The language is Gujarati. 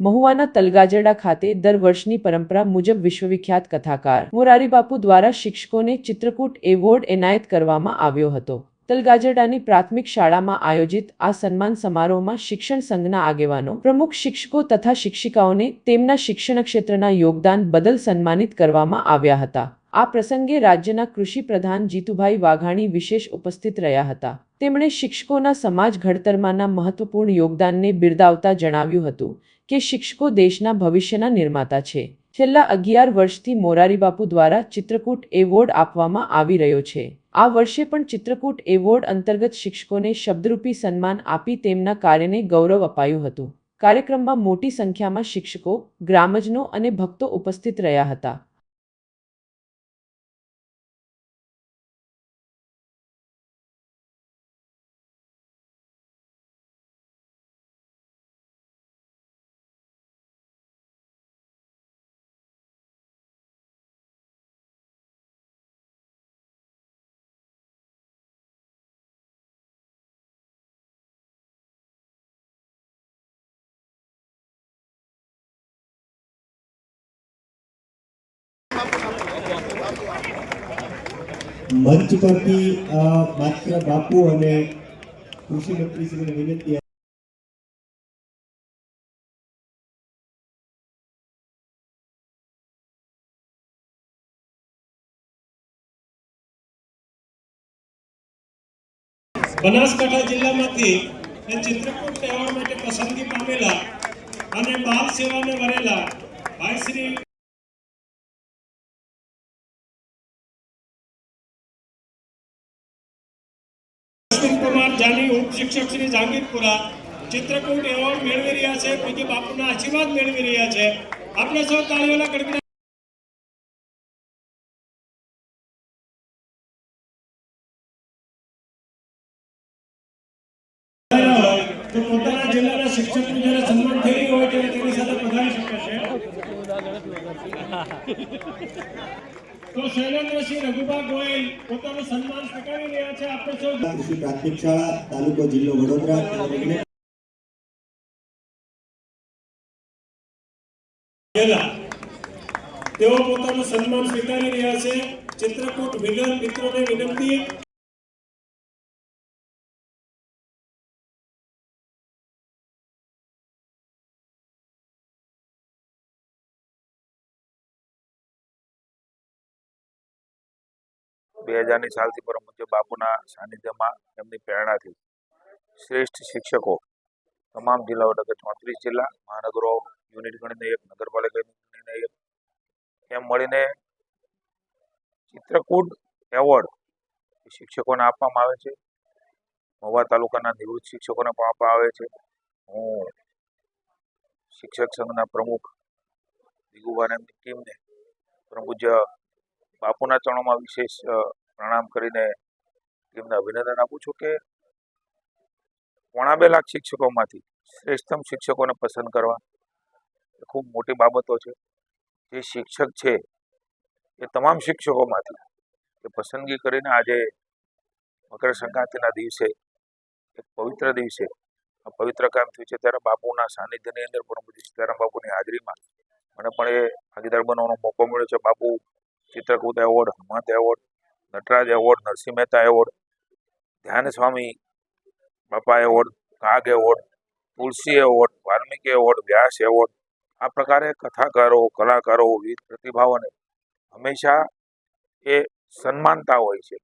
મહુવાના તલગાજરડા ખાતે દર વર્ષની પરંપરા મુજબ વિશ્વવિખ્યાત કથાકાર મોરારી બાપુ દ્વારા શિક્ષકોને ચિત્રકૂટ એવોર્ડ એનાયત કરવામાં આવ્યો હતો। તલગાજરડાની પ્રાથમિક શાળામાં આયોજિત આ સન્માન સમારોહમાં શિક્ષણ સંઘના આગેવાનો, પ્રમુખ શિક્ષકો તથા શિક્ષિકાઓને તેમના શિક્ષણ ક્ષેત્રના યોગદાન બદલ સન્માનિત કરવામાં આવ્યા હતા। આ પ્રસંગે રાજ્યના કૃષિ પ્રધાન જીતુભાઈ વાઘાણી વિશેષ ઉપસ્થિત રહ્યા હતા। તેમણે શિક્ષકોના સમાજ ઘડતરમાંના મહત્વપૂર્ણ યોગદાનને બિરદાવતા જણાવ્યું હતું કે શિક્ષકો દેશના ભવિષ્યના નિર્માતા છે। છેલ્લા 11 વર્ષથી મોરારી બાપુ દ્વારા ચિત્રકૂટ એવોર્ડ આપવામાં આવી રહ્યો છે। આ વર્ષે પણ ચિત્રકૂટ એવોર્ડ અંતર્ગત શિક્ષકોને શબ્દરૂપી સન્માન આપી તેમના કાર્યને ગૌરવ અપાયું હતું। કાર્યક્રમમાં મોટી સંખ્યામાં શિક્ષકો, ગ્રામજનો અને ભક્તો ઉપસ્થિત રહ્યા હતા। મંચ પરથી માત્ર બાપુ અને કૃષિ મંત્રી શ્રીને વિનંતી। બનાસકાંઠા જિલ્લામાંથી ચિત્રકૂટ એવોર્ડ માટે પસંદગી પામેલા અને બાલ સેવાને વરેલા ભાઈ શ્રી કુમાર જાની, ઉપશિક્ષક શ્રી જાંગીરપુરા ચિત્રકૂટ એવોર્ડ મેળવી રહ્યા છે। પૂજ્ય બાપુના આશીર્વાદ મેળવી રહ્યા છે। આપણે સૌ તાળીઓના ગણગણાટ તો પોતાના જિલ્લાના શિક્ષકનું જ્યારે સન્માન થઈ રહ્યું હોય ત્યારે તેની સાથે પધારી શકે છે। તો શૈલેન્દ્રસિંહ રઘુભા ગોયલ પોતાનું સન્માન સ્વીકારી રહ્યા છે। આપણે સૌ કૃષિ પ્રાથમિક શાળા તાલુકો જિલ્લો વડોદરા તેઓ પોતાનું સન્માન સ્વીકારી રહ્યા છે। ચિત્રકૂટ વિનર મિત્રોને વિનંતી સાલથી પરમ પૂજ્ય બાપુના સાનિધ્યમાં એમની પ્રેરણાથી શ્રેષ્ઠ શિક્ષકો તમામ જિલ્લાઓ એટલે 34 જિલ્લા, મહાનગરો યુનિટ ગણીને એક, નગરપાલિકા ગણીને એક, એમ મળીને ચિત્રકૂટ એવોર્ડ શિક્ષકોને આપવામાં આવે છે। મહુવા તાલુકાના નિવૃત્ત શિક્ષકોને પણ આપવામાં આવે છે। હું શિક્ષક સંઘના પ્રમુખ દિગુભાઈ એમની ટીમને પરમ પૂજ્ય બાપુના ચરણોમાં વિશેષ પ્રણામ કરીને તેમને અભિનંદન આપું છું કે 2.5 લાખ શિક્ષકોમાંથી શ્રેષ્ઠતમ શિક્ષકોને પસંદ કરવા એ ખૂબ મોટી બાબતો છે। જે શિક્ષક છે એ તમામ શિક્ષકોમાંથી એ પસંદગી કરીને આજે મકર સંક્રાંતિના દિવસે એક પવિત્ર દિવસે આ પવિત્ર કામ થયું છે। ત્યારે બાપુના સાનિધ્યની અંદર પરમ પૂજ્ય સીતારામ બાપુની હાજરીમાં મને પણ એ ભાગીદાર બનવાનો મોકો મળ્યો છે। Bapu Chitrakoot award, Hanumant award, Nataraj award, Narsinh Mehta award, Dhyan Swami Bapa award, Kag award, Tulsi award, Valmiki award, Vyas award, આ પ્રકારે કથાકારો, કલાકારો, વિવિધ પ્રતિભાઓને હંમેશા એ સન્માનતા હોય છે।